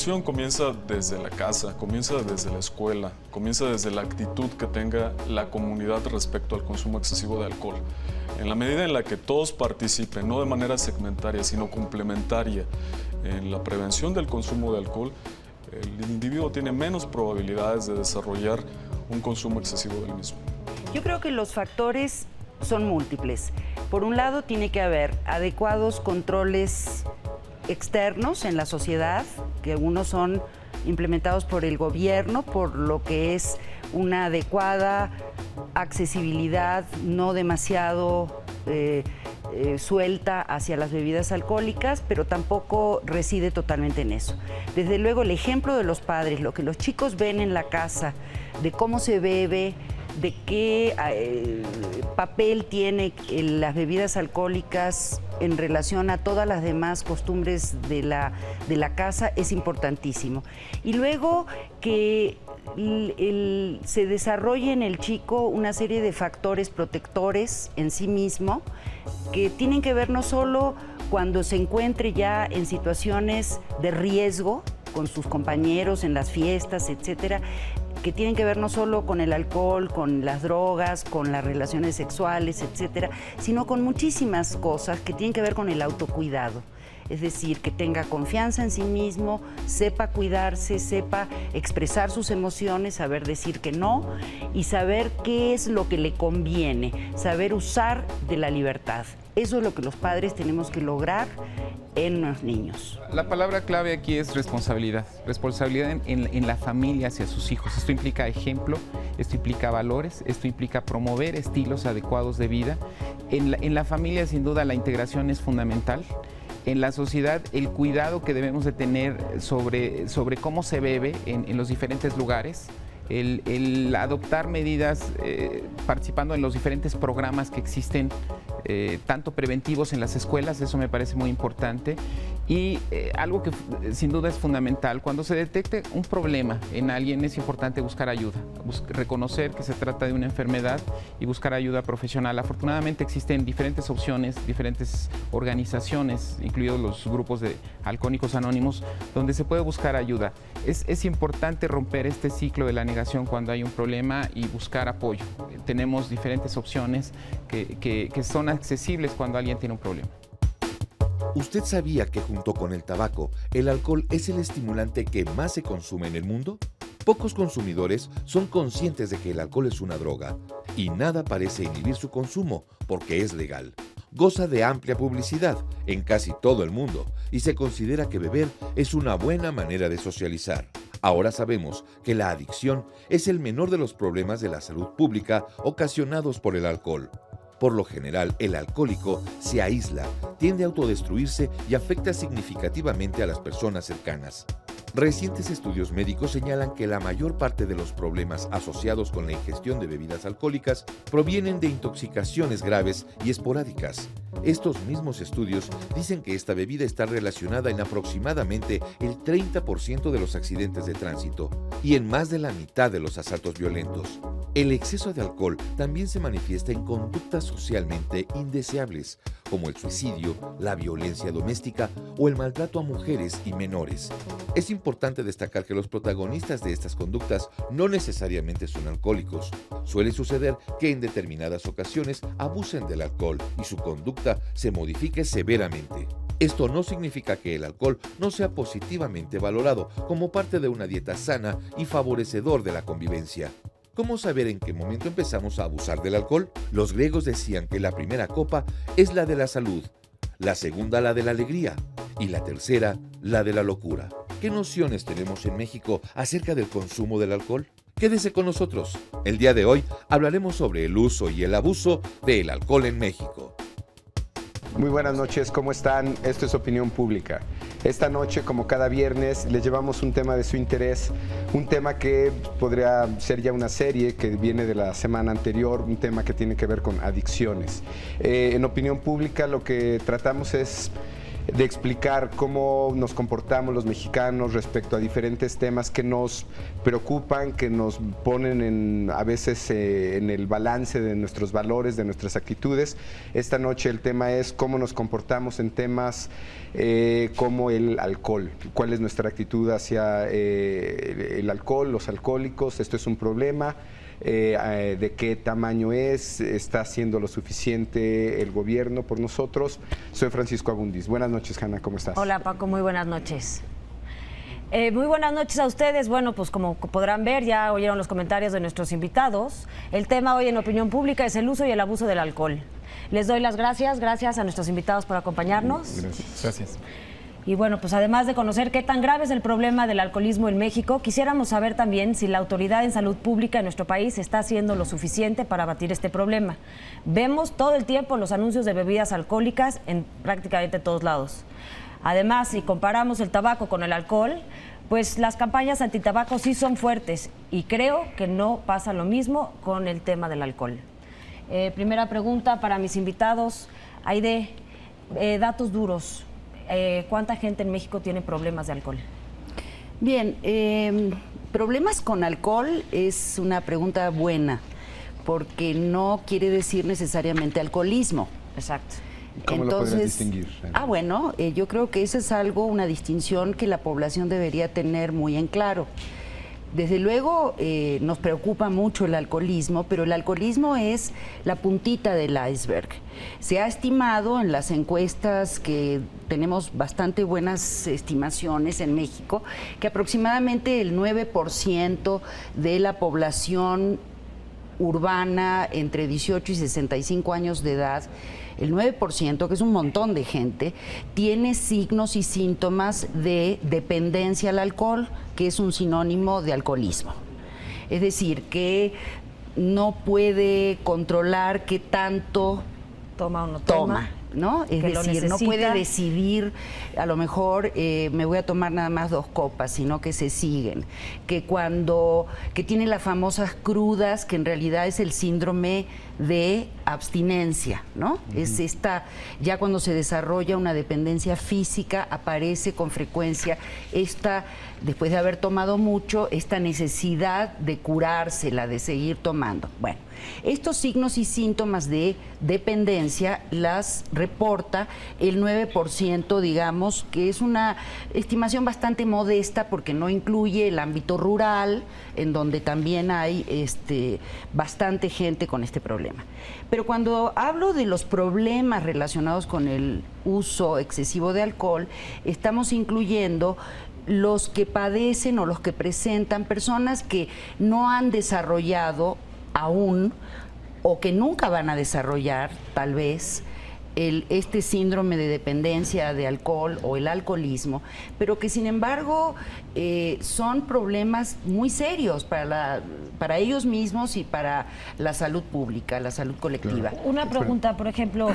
prevención comienza desde la casa, comienza desde la escuela, comienza desde la actitud que tenga la comunidad respecto al consumo excesivo de alcohol. En la medida en la que todos participen, no de manera segmentaria, sino complementaria, en la prevención del consumo de alcohol, el individuo tiene menos probabilidades de desarrollar un consumo excesivo del mismo. Yo creo que los factores son múltiples. Por un lado, tiene que haber adecuados controles externos en la sociedad, que algunos son implementados por el gobierno, por lo que es una adecuada accesibilidad, no demasiado suelta hacia las bebidas alcohólicas, pero tampoco reside totalmente en eso. Desde luego, el ejemplo de los padres, lo que los chicos ven en la casa, de cómo se bebe, de qué papel tiene las bebidas alcohólicas en relación a todas las demás costumbres de la casa, es importantísimo. Y luego que se desarrolle en el chico una serie de factores protectores en sí mismo, que tienen que ver no solo cuando se encuentre ya en situaciones de riesgo con sus compañeros en las fiestas, etcétera, que tienen que ver no solo con el alcohol, con las drogas, con las relaciones sexuales, etcétera, sino con muchísimas cosas que tienen que ver con el autocuidado. Es decir, que tenga confianza en sí mismo, sepa cuidarse, sepa expresar sus emociones, saber decir que no y saber qué es lo que le conviene, saber usar de la libertad. Eso es lo que los padres tenemos que lograr en los niños. La palabra clave aquí es responsabilidad. Responsabilidad en la familia hacia sus hijos. Esto implica ejemplo, esto implica valores, esto implica promover estilos adecuados de vida. En la familia, sin duda, la integración es fundamental. En la sociedad, el cuidado que debemos de tener sobre cómo se bebe en los diferentes lugares, el adoptar medidas participando en los diferentes programas que existen, tanto preventivos en las escuelas, eso me parece muy importante. Y algo que sin duda es fundamental, cuando se detecte un problema en alguien es importante buscar ayuda, reconocer que se trata de una enfermedad y buscar ayuda profesional. Afortunadamente existen diferentes opciones, diferentes organizaciones, incluidos los grupos de Alcohólicos Anónimos, donde se puede buscar ayuda. Es importante romper este ciclo de la negación cuando hay un problema y buscar apoyo. Tenemos diferentes opciones que son accesibles cuando alguien tiene un problema. ¿Usted sabía que junto con el tabaco, el alcohol es el estimulante que más se consume en el mundo? Pocos consumidores son conscientes de que el alcohol es una droga y nada parece inhibir su consumo porque es legal. Goza de amplia publicidad en casi todo el mundo y se considera que beber es una buena manera de socializar. Ahora sabemos que la adicción es el menor de los problemas de la salud pública ocasionados por el alcohol. Por lo general, el alcohólico se aísla, tiende a autodestruirse y afecta significativamente a las personas cercanas. Recientes estudios médicos señalan que la mayor parte de los problemas asociados con la ingestión de bebidas alcohólicas provienen de intoxicaciones graves y esporádicas. Estos mismos estudios dicen que esta bebida está relacionada en aproximadamente el 30% de los accidentes de tránsito y en más de la mitad de los asaltos violentos. El exceso de alcohol también se manifiesta en conductas socialmente indeseables, como el suicidio, la violencia doméstica o el maltrato a mujeres y menores. Es importante destacar que los protagonistas de estas conductas no necesariamente son alcohólicos. Suele suceder que en determinadas ocasiones abusen del alcohol y su conducta se modifique severamente. Esto no significa que el alcohol no sea positivamente valorado como parte de una dieta sana y favorecedor de la convivencia. ¿Cómo saber en qué momento empezamos a abusar del alcohol? Los griegos decían que la primera copa es la de la salud, la segunda la de la alegría y la tercera la de la locura. ¿Qué nociones tenemos en México acerca del consumo del alcohol? Quédese con nosotros. El día de hoy hablaremos sobre el uso y el abuso del alcohol en México. Muy buenas noches, ¿cómo están? Esto es Opinión Pública. Esta noche, como cada viernes, les llevamos un tema de su interés, un tema que podría ser ya una serie que viene de la semana anterior, un tema que tiene que ver con adicciones. En Opinión Pública lo que tratamos es de explicar cómo nos comportamos los mexicanos respecto a diferentes temas que nos preocupan, que nos ponen a veces en el balance de nuestros valores, de nuestras actitudes. Esta noche el tema es cómo nos comportamos en temas como el alcohol, cuál es nuestra actitud hacia el alcohol, los alcohólicos. Esto es un problema. De qué tamaño está haciendo lo suficiente el gobierno por nosotros. Soy Francisco Abundis. Buenas noches, Hanna, ¿cómo estás? Hola, Paco, muy buenas noches. Muy buenas noches a ustedes. Bueno, pues como podrán ver, ya oyeron los comentarios de nuestros invitados. El tema hoy en Opinión Pública es el uso y el abuso del alcohol. Les doy las gracias a nuestros invitados por acompañarnos. Gracias. Y bueno, pues además de conocer qué tan grave es el problema del alcoholismo en México, quisiéramos saber también si la autoridad en salud pública en nuestro país está haciendo lo suficiente para abatir este problema. Vemos todo el tiempo los anuncios de bebidas alcohólicas en prácticamente todos lados. Además, si comparamos el tabaco con el alcohol, pues las campañas antitabaco sí son fuertes y creo que no pasa lo mismo con el tema del alcohol. Primera pregunta para mis invitados. Aide, datos duros. ¿Cuánta gente en México tiene problemas de alcohol? Bien, problemas con alcohol es una pregunta buena, porque no quiere decir necesariamente alcoholismo. Exacto. ¿Cómo lo podrías distinguir? Bueno, yo creo que eso es una distinción que la población debería tener muy en claro. Desde luego nos preocupa mucho el alcoholismo, pero el alcoholismo es la puntita del iceberg. Se ha estimado en las encuestas, que tenemos bastante buenas estimaciones en México, que aproximadamente el 9% de la población urbana entre 18 y 65 años de edad, el 9%, que es un montón de gente, tiene signos y síntomas de dependencia al alcohol, que es un sinónimo de alcoholismo. Es decir, que no puede controlar qué tanto toma o no toma, ¿no? Es decir, no puede decidir, a lo mejor me voy a tomar nada más 2 copas, sino que se siguen. Que tiene las famosas crudas, que en realidad es el síndrome de abstinencia, ¿no? Es ya cuando se desarrolla una dependencia física, aparece con frecuencia después de haber tomado mucho, esta necesidad de curársela, de seguir tomando. Bueno, estos signos y síntomas de dependencia las reporta el 9%, digamos, que es una estimación bastante modesta porque no incluye el ámbito rural, en donde también hay bastante gente con este problema. Pero cuando hablo de los problemas relacionados con el uso excesivo de alcohol, estamos incluyendo los que padecen o los que presentan personas que no han desarrollado aún, o que nunca van a desarrollar, tal vez, este síndrome de dependencia de alcohol o el alcoholismo, pero que sin embargo son problemas muy serios para ellos mismos y para la salud pública, la salud colectiva. Una pregunta, por ejemplo,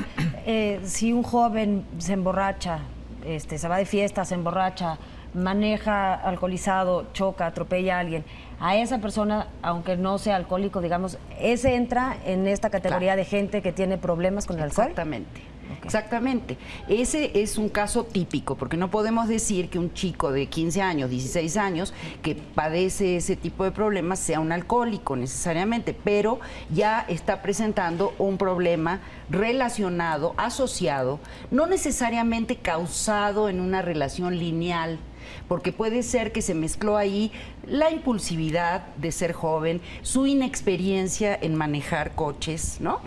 si un joven se emborracha, se va de fiesta, se emborracha, maneja alcoholizado, choca, atropella a alguien, a esa persona, aunque no sea alcohólico, digamos, ¿ese entra en esta categoría de gente que tiene problemas con el alcohol? Exactamente. Okay. Exactamente. Ese es un caso típico, porque no podemos decir que un chico de 15 años, 16 años, que padece ese tipo de problemas sea un alcohólico necesariamente, pero ya está presentando un problema relacionado, asociado, no necesariamente causado en una relación lineal, porque puede ser que se mezcló ahí la impulsividad de ser joven, su inexperiencia en manejar coches, ¿no?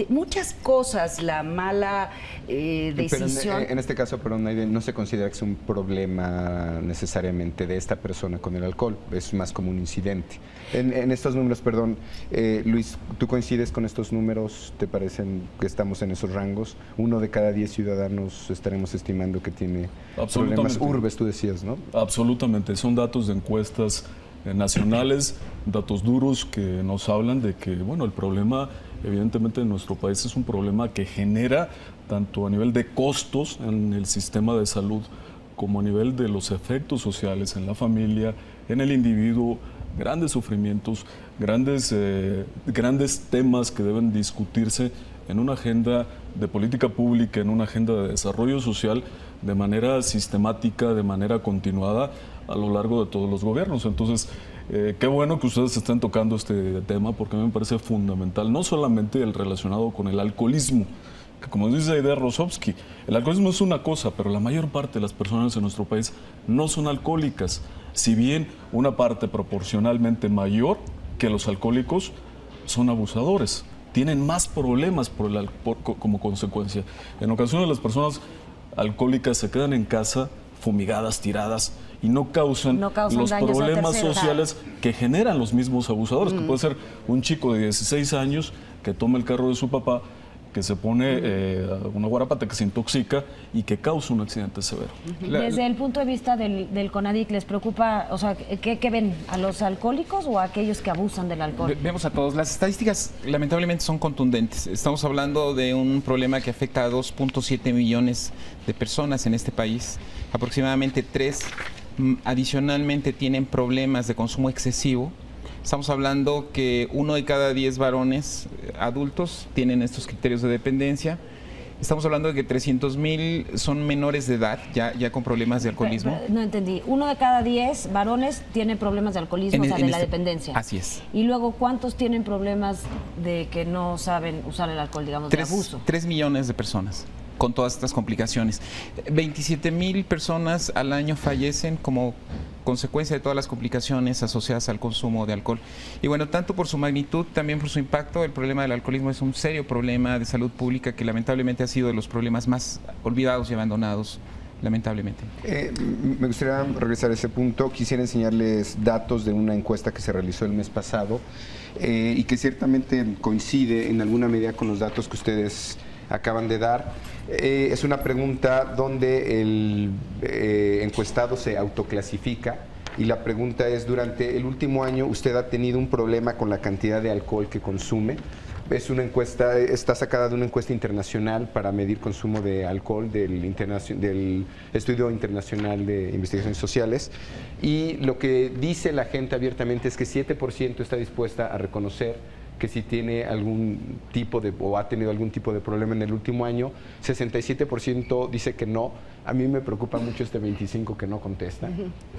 Muchas cosas, la mala decisión. Pero en este caso, perdón, Aide, no se considera que es un problema necesariamente de esta persona con el alcohol, es más como un incidente. En estos números, perdón, Luis, ¿tú coincides con estos números? ¿Te parecen que estamos en esos rangos? 1 de cada 10 ciudadanos estaremos estimando que tiene problemas urbes, tú decías, ¿no? Absolutamente, son datos de encuestas nacionales, datos duros que nos hablan de que, bueno, el problema evidentemente en nuestro país es un problema que genera tanto a nivel de costos en el sistema de salud como a nivel de los efectos sociales en la familia, en el individuo, grandes sufrimientos, grandes temas que deben discutirse en una agenda de política pública, en una agenda de desarrollo social, de manera sistemática, de manera continuada a lo largo de todos los gobiernos. Entonces, qué bueno que ustedes estén tocando este tema, porque a mí me parece fundamental, no solamente el relacionado con el alcoholismo, que como dice Aida Rosovsky, el alcoholismo es una cosa, pero la mayor parte de las personas en nuestro país no son alcohólicas, si bien una parte proporcionalmente mayor que los alcohólicos son abusadores, tienen más problemas como consecuencia. En ocasiones las personas alcohólicas se quedan en casa fumigadas, tiradas, y no causan los problemas sociales que generan los mismos abusadores, que puede ser un chico de 16 años que toma el carro de su papá, que se pone una guarapata, que se intoxica y que causa un accidente severo. Desde el punto de vista del CONADIC, ¿les preocupa, o sea, qué ven? ¿A los alcohólicos o a aquellos que abusan del alcohol? Vemos a todos. Las estadísticas lamentablemente son contundentes. Estamos hablando de un problema que afecta a 2.7 millones de personas en este país. Aproximadamente 3 adicionalmente tienen problemas de consumo excesivo. Estamos hablando que 1 de cada 10 varones adultos tienen estos criterios de dependencia. Estamos hablando de que 300,000 son menores de edad, ya con problemas de alcoholismo. No entendí. 1 de cada 10 varones tiene problemas de alcoholismo, o sea, de la dependencia. Así es. Y luego, ¿cuántos tienen problemas de que no saben usar el alcohol, digamos, de abuso? 3 millones de personas con todas estas complicaciones. 27,000 personas al año fallecen como consecuencia de todas las complicaciones asociadas al consumo de alcohol. Y bueno, tanto por su magnitud, también por su impacto, el problema del alcoholismo es un serio problema de salud pública que lamentablemente ha sido de los problemas más olvidados y abandonados, lamentablemente. Me gustaría regresar a ese punto. Quisiera enseñarles datos de una encuesta que se realizó el mes pasado y que ciertamente coincide en alguna medida con los datos que ustedes acaban de dar. Es una pregunta donde el encuestado se autoclasifica y la pregunta es: durante el último año, ¿usted ha tenido un problema con la cantidad de alcohol que consume? Es una encuesta, está sacada de una encuesta internacional para medir consumo de alcohol del Estudio Internacional de Investigaciones Sociales, y lo que dice la gente abiertamente es que 7% está dispuesta a reconocer que si tiene algún tipo de, o ha tenido algún tipo de problema en el último año. 67% dice que no. A mí me preocupa mucho este 25% que no contesta,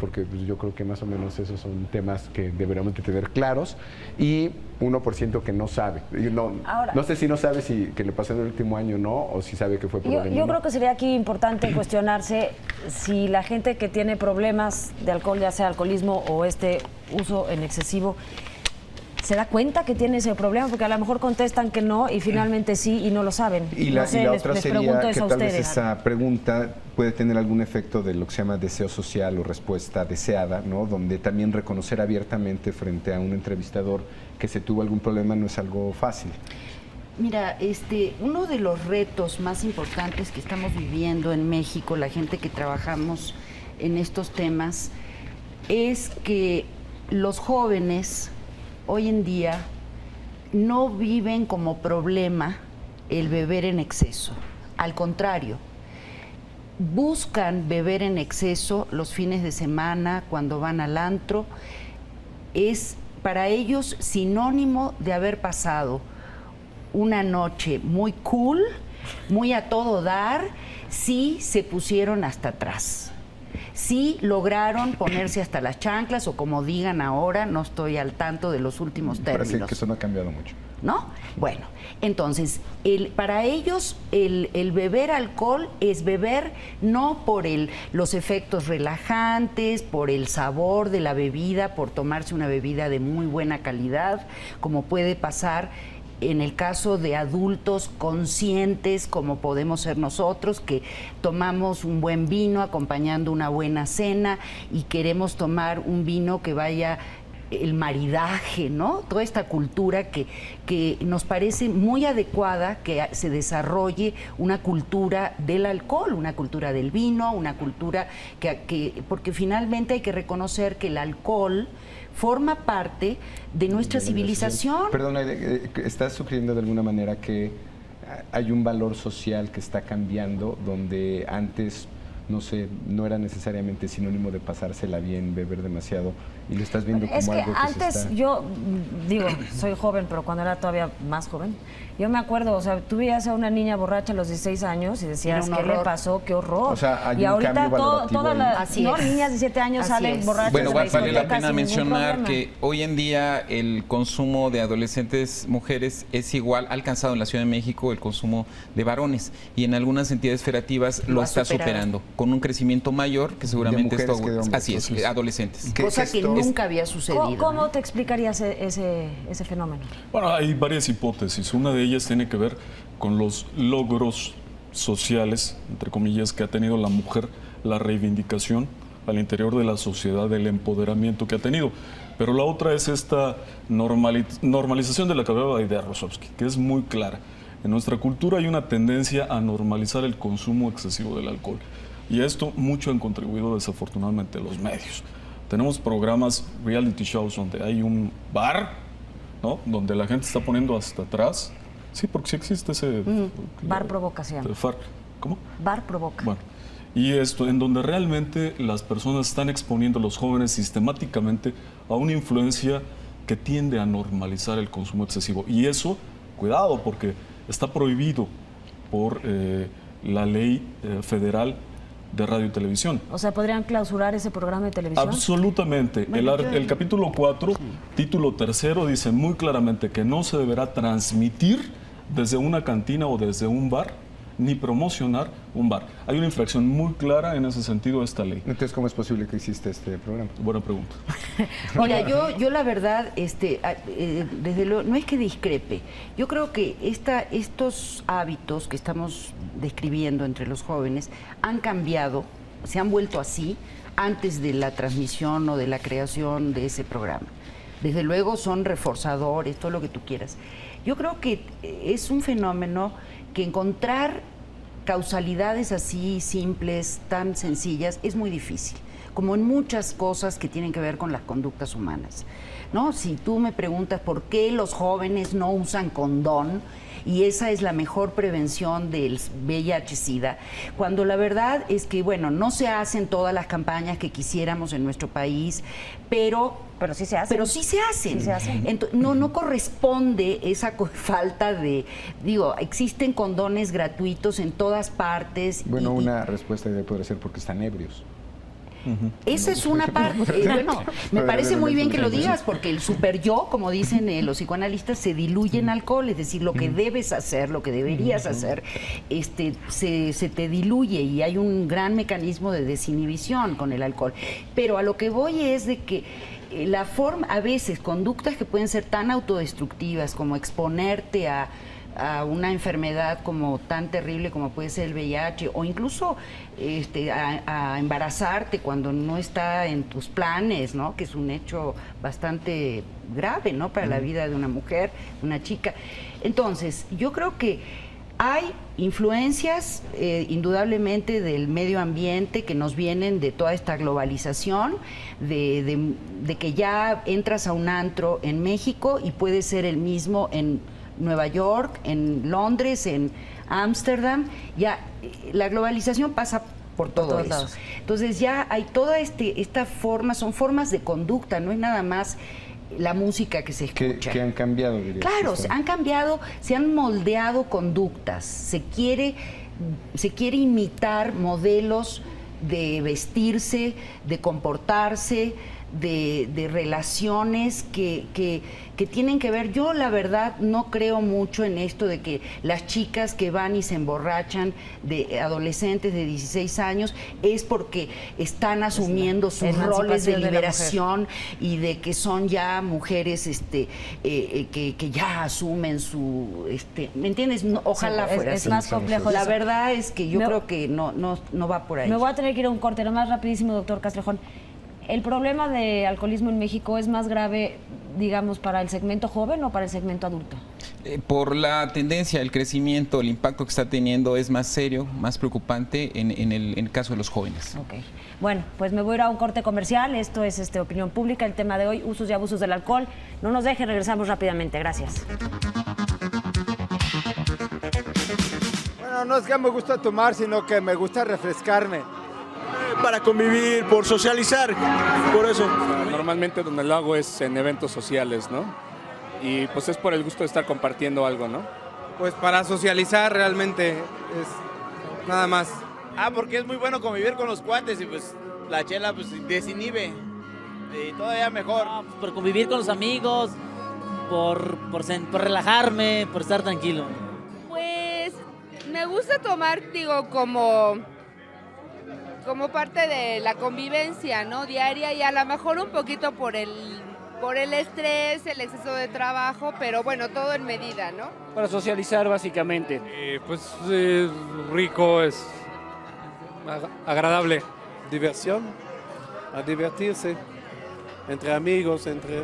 porque pues, yo creo que más o menos esos son temas que deberíamos de tener claros, y 1% que no sabe. No sé si no sabe si que le pasó en el último año o no, o si sabe que fue problema. Yo creo que sería aquí importante cuestionarse si la gente que tiene problemas de alcohol, ya sea alcoholismo o este uso en excesivo, se da cuenta que tiene ese problema, porque a lo mejor contestan que no y finalmente sí y no lo saben. Y la otra sería que tal vez esa pregunta puede tener algún efecto de lo que se llama deseo social o respuesta deseada, ¿no? Donde también reconocer abiertamente frente a un entrevistador que se tuvo algún problema no es algo fácil. Mira, uno de los retos más importantes que estamos viviendo en México, la gente que trabajamos en estos temas, es que los jóvenes hoy en día no viven como problema el beber en exceso. Al contrario, buscan beber en exceso los fines de semana, cuando van al antro. Es para ellos sinónimo de haber pasado una noche muy cool, muy a todo dar, si se pusieron hasta atrás. Sí lograron ponerse hasta las chanclas, o como digan ahora, no estoy al tanto de los últimos términos. Parece que eso no ha cambiado mucho. ¿No? Bueno, entonces, para ellos el beber alcohol es beber no por los efectos relajantes, por el sabor de la bebida, por tomarse una bebida de muy buena calidad, como puede pasar en el caso de adultos conscientes, como podemos ser nosotros, que tomamos un buen vino acompañando una buena cena y queremos tomar un vino que vaya el maridaje, ¿no? Toda esta cultura que nos parece muy adecuada que se desarrolle una cultura del alcohol, una cultura del vino, una cultura porque finalmente hay que reconocer que el alcohol forma parte de nuestra civilización. Perdona, ¿estás sugiriendo de alguna manera que hay un valor social que está cambiando, donde antes no sé, no era necesariamente sinónimo de pasársela bien, beber demasiado, y lo estás viendo como es que algo que antes se está... yo digo, soy joven, pero cuando era todavía más joven, yo me acuerdo, o sea, tú veías a una niña borracha a los 16 años y decías, ¿qué le pasó? ¡Qué horror! O sea, hay y un ahorita cambio valorativo todas las Así ¿no? es. niñas de 7 años Así salen es. borrachas. Bueno, de vale la discoteca pena sin ningún mencionar problema. que hoy en día el consumo de adolescentes mujeres es igual, ha alcanzado en la Ciudad de México el consumo de varones, y en algunas entidades federativas lo ha está superado. superando, con un crecimiento mayor que seguramente mujeres que de hombres. así es, adolescentes. ¿Qué Cosa que gesto? nunca había sucedido. ¿Cómo te explicarías ese fenómeno? Bueno, hay varias hipótesis. Una de ellas tiene que ver con los logros sociales, entre comillas, que ha tenido la mujer, la reivindicación al interior de la sociedad, del empoderamiento que ha tenido. Pero la otra es esta normalización de la que hablaba Aida Rosovsky, que es muy clara. En nuestra cultura hay una tendencia a normalizar el consumo excesivo del alcohol. Y a esto mucho han contribuido desafortunadamente los medios. Tenemos programas, reality shows, donde hay un bar, ¿no?, donde la gente está poniendo hasta atrás. Sí, porque sí existe ese... Bar Provoca se llama. ¿Cómo? Bar Provoca. Bueno, y esto, en donde realmente las personas están exponiendo a los jóvenes sistemáticamente a una influencia que tiende a normalizar el consumo excesivo. Y eso, cuidado, porque está prohibido por la ley federal de radio y televisión. O sea, ¿podrían clausurar ese programa de televisión? Absolutamente. El capítulo 4, título 3, dice muy claramente que no se deberá transmitir desde una cantina o desde un bar, ni promocionar un bar. Hay una infracción muy clara en ese sentido de esta ley. Entonces, ¿cómo es posible que exista este programa? Buena pregunta. Mira, yo la verdad, desde luego, no es que discrepe. Yo creo que estos hábitos que estamos describiendo entre los jóvenes han cambiado, se han vuelto así antes de la transmisión o de la creación de ese programa. Desde luego son reforzadores, todo lo que tú quieras. Yo creo que es un fenómeno que encontrar causalidades así simples, tan sencillas, es muy difícil, como en muchas cosas que tienen que ver con las conductas humanas, ¿no? Si tú me preguntas por qué los jóvenes no usan condón, y esa es la mejor prevención del VIH-Sida, cuando la verdad es que, bueno, no se hacen todas las campañas que quisiéramos en nuestro país, pero sí se hacen. Pero sí se hacen. Sí se hacen. No corresponde esa falta de... Digo, existen condones gratuitos en todas partes. Bueno, una respuesta podría ser porque están ebrios. Esa es una parte. Bueno, me parece muy bien que lo digas, porque el super yo, como dicen los psicoanalistas, se diluye en alcohol, es decir, lo que debes hacer, lo que deberías hacer, se te diluye, y hay un gran mecanismo de desinhibición con el alcohol. Pero a lo que voy es de que la forma, a veces, conductas que pueden ser tan autodestructivas como exponerte a una enfermedad como tan terrible como puede ser el VIH, o incluso a embarazarte cuando no está en tus planes, ¿no?, que es un hecho bastante grave, ¿no?, para la vida de una mujer, una chica. Entonces, yo creo que hay influencias indudablemente del medio ambiente que nos vienen de toda esta globalización, de que ya entras a un antro en México y puede ser el mismo en Nueva York, en Londres, en Ámsterdam. Ya la globalización pasa por todo eso. Lados. Entonces ya hay toda esta forma, son formas de conducta, no es nada más la música que se escucha. Que han cambiado, diría. Claro, han cambiado, se han moldeado conductas, se quiere imitar modelos de vestirse, de comportarse, de relaciones que tienen que ver. Yo la verdad no creo mucho en esto de que las chicas que van y se emborrachan, de adolescentes de 16 años, es porque están asumiendo sus roles de liberación y de que son ya mujeres que ya asumen su... ¿me entiendes? No, ojalá fuera así. Es más complejo. La verdad es que yo creo que no va por ahí. Me voy a tener que ir a un corte, nomás rapidísimo, doctor Castrejón. ¿El problema de alcoholismo en México es más grave, digamos, para el segmento joven o para el segmento adulto? Por la tendencia, el crecimiento, el impacto que está teniendo es más serio, más preocupante en el caso de los jóvenes. Okay. Bueno, pues me voy a ir a un corte comercial. Esto es Opinión Pública. El tema de hoy, usos y abusos del alcohol. No nos dejen, regresamos rápidamente. Gracias. Bueno, no es que me gusta tomar, sino que me gusta refrescarme. para convivir, por socializar, por eso. Normalmente donde lo hago es en eventos sociales, ¿no? Y pues es por el gusto de estar compartiendo algo, ¿no? Pues para socializar realmente, es nada más. Porque es muy bueno convivir con los cuates y pues la chela pues desinhibe y todavía mejor. No, pues por convivir con los amigos, por relajarme, por estar tranquilo. Pues me gusta tomar, digo, como parte de la convivencia, ¿no? Diaria y a lo mejor un poquito por el estrés, el exceso de trabajo, pero bueno, todo en medida, ¿no? Para socializar básicamente. Pues rico, es agradable. Diversión, a divertirse, entre amigos, entre...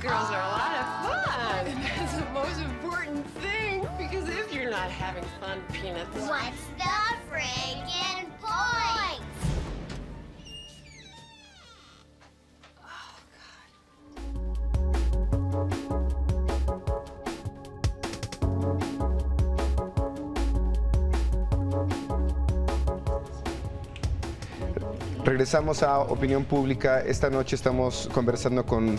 Girls are a lot of fun. That's the most important thing, because if you're not having fun, Peanuts... What's the friggin' point? Regresamos a Opinión Pública. Esta noche estamos conversando con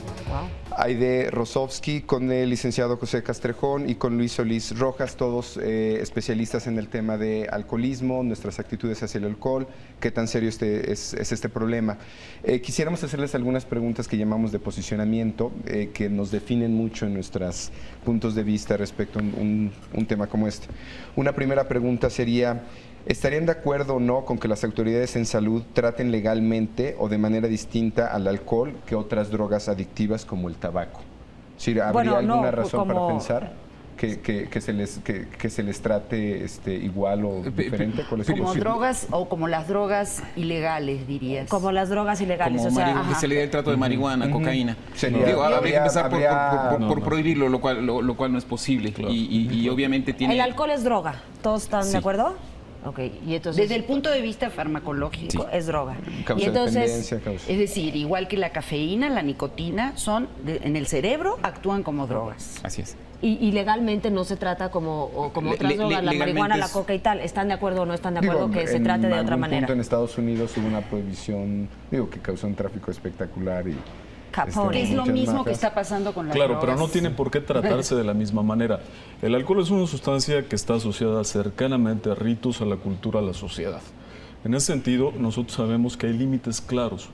Aide Rosovsky, con el licenciado José Castrejón y con Luis Solís Rojas, todos especialistas en el tema de alcoholismo, nuestras actitudes hacia el alcohol, qué tan serio es este problema. Quisiéramos hacerles algunas preguntas que llamamos de posicionamiento, que nos definen mucho en nuestros puntos de vista respecto a un tema como este. Una primera pregunta sería: ¿estarían de acuerdo o no con que las autoridades en salud traten legalmente o de manera distinta al alcohol que otras drogas adictivas como el tabaco? ¿Sí, ¿habría alguna razón para pensar que se les trate igual o diferente? Como drogas o como las drogas ilegales, dirías. Como las drogas ilegales. Como que se le dé el trato de marihuana, cocaína. Habría que empezar por prohibirlo, lo cual no es posible. Claro. Y obviamente tiene... El alcohol es droga. ¿Todos están de acuerdo? Okay. Y entonces, desde el punto de vista farmacológico, es droga. Causa y entonces, es decir, igual que la cafeína, la nicotina, en el cerebro actúan como drogas. Así es. Y legalmente no se trata como otras drogas, la marihuana, la coca y tal. ¿Están de acuerdo o no están de acuerdo que se trate de otra manera? En Estados Unidos hubo una prohibición, que causó un tráfico espectacular y... Que es lo mismo que está pasando con las drogas. Claro, pero no tiene por qué tratarse de la misma manera. El alcohol es una sustancia que está asociada cercanamente a ritos, a la cultura, a la sociedad. En ese sentido, nosotros sabemos que hay límites claros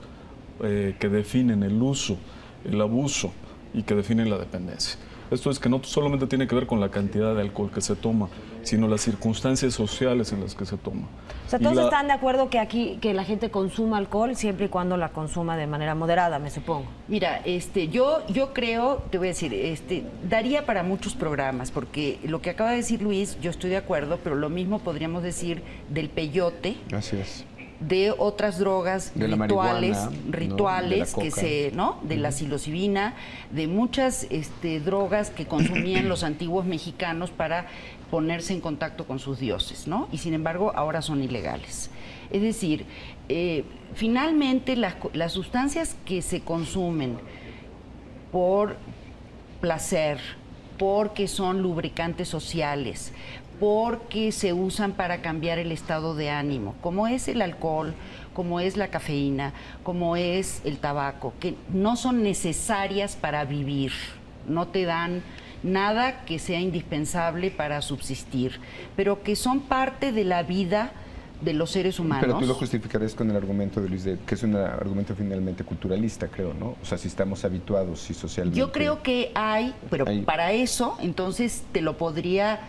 que definen el uso, el abuso y que definen la dependencia. Esto es que no solamente tiene que ver con la cantidad de alcohol que se toma, sino las circunstancias sociales en las que se toma. O sea, todos están de acuerdo que la gente consuma alcohol siempre y cuando la consuma de manera moderada, me supongo. Mira, yo creo, te voy a decir, daría para muchos programas, porque lo que acaba de decir Luis, yo estoy de acuerdo, pero lo mismo podríamos decir del peyote. Así es. De otras drogas de rituales de la psilocibina, de muchas drogas que consumían los antiguos mexicanos para ponerse en contacto con sus dioses, ¿no? Y sin embargo ahora son ilegales. Es decir, finalmente las sustancias que se consumen por placer, porque son lubricantes sociales, porque se usan para cambiar el estado de ánimo, como es el alcohol, como es la cafeína, como es el tabaco, que no son necesarias para vivir, no te dan nada que sea indispensable para subsistir, pero que son parte de la vida de los seres humanos. Pero tú lo justificarías con el argumento de Luis, que es un argumento finalmente culturalista, creo, ¿no? O sea, si estamos habituados y socialmente... Yo creo que para eso, entonces te lo podría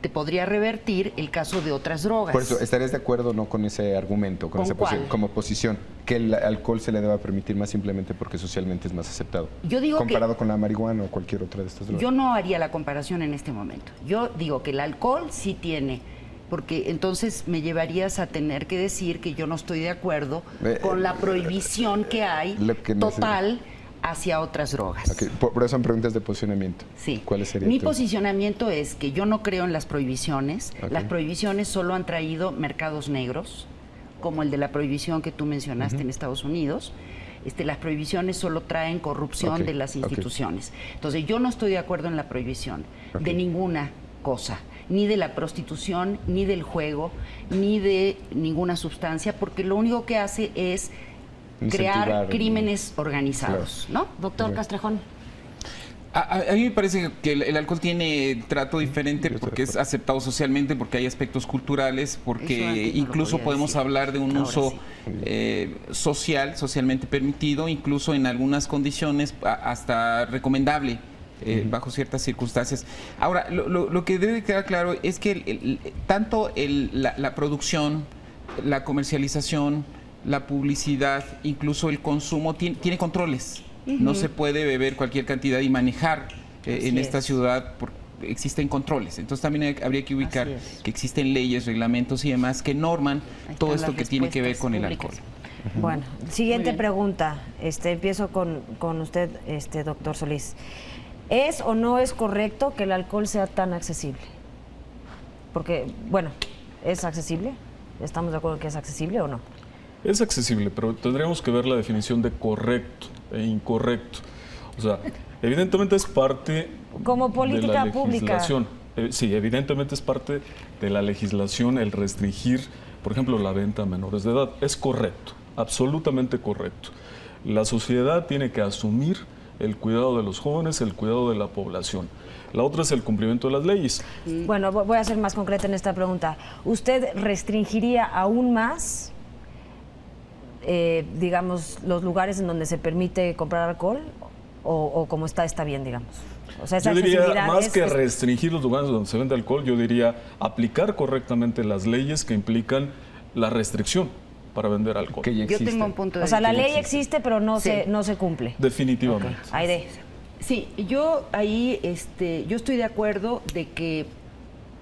te podría revertir el caso de otras drogas. Por eso, ¿estarías de acuerdo o no con ese argumento, con esa como posición, que el alcohol se le deba permitir más simplemente porque socialmente es más aceptado? Yo digo comparado con la marihuana o cualquier otra de estas drogas. Yo no haría la comparación en este momento. Yo digo que el alcohol sí tiene, porque entonces me llevarías a tener que decir que yo no estoy de acuerdo con la prohibición que hay total hacia otras drogas. Okay. Por eso son preguntas de posicionamiento. Sí. ¿Cuáles serían? Mi posicionamiento es que yo no creo en las prohibiciones. Okay. Las prohibiciones solo han traído mercados negros, como el de la prohibición que tú mencionaste en Estados Unidos. Las prohibiciones solo traen corrupción de las instituciones. Entonces, yo no estoy de acuerdo en la prohibición de ninguna cosa, ni de la prostitución, ni del juego, ni de ninguna sustancia, porque lo único que hace es crear crímenes organizados, ¿no? Doctor Castrejón. A mí me parece que el alcohol tiene trato diferente porque es aceptado socialmente, porque hay aspectos culturales, porque incluso podemos hablar de un uso socialmente permitido, incluso en algunas condiciones hasta recomendable. Bajo ciertas circunstancias. Ahora, lo que debe quedar claro es que tanto la producción, la comercialización, la publicidad, incluso el consumo, tiene controles. No se puede beber cualquier cantidad y manejar en esta ciudad porque existen controles. Entonces también habría que ubicar que existen leyes, reglamentos y demás que norman todo esto que tiene que ver con el alcohol. Bueno, siguiente pregunta. Empiezo con usted, doctor Solís. ¿Es o no es correcto que el alcohol sea tan accesible? Porque, bueno, ¿es accesible? ¿Estamos de acuerdo que es accesible o no? Es accesible, pero tendríamos que ver la definición de correcto e incorrecto. O sea, evidentemente es parte como política de la legislación. Sí, evidentemente es parte de la legislación el restringir, por ejemplo, la venta a menores de edad. Es correcto, absolutamente correcto. La sociedad tiene que asumir el cuidado de los jóvenes, el cuidado de la población. La otra es el cumplimiento de las leyes. Bueno, voy a ser más concreta en esta pregunta. ¿Usted restringiría aún más, digamos, los lugares en donde se permite comprar alcohol? ¿O como está bien, digamos? O sea, esa yo diría, más que restringir los lugares donde se vende alcohol, yo diría aplicar correctamente las leyes que implican la restricción para vender alcohol. Yo tengo un punto de vista. O sea, la ley existe, pero no se cumple. Definitivamente. Aide. Sí, yo ahí yo estoy de acuerdo de que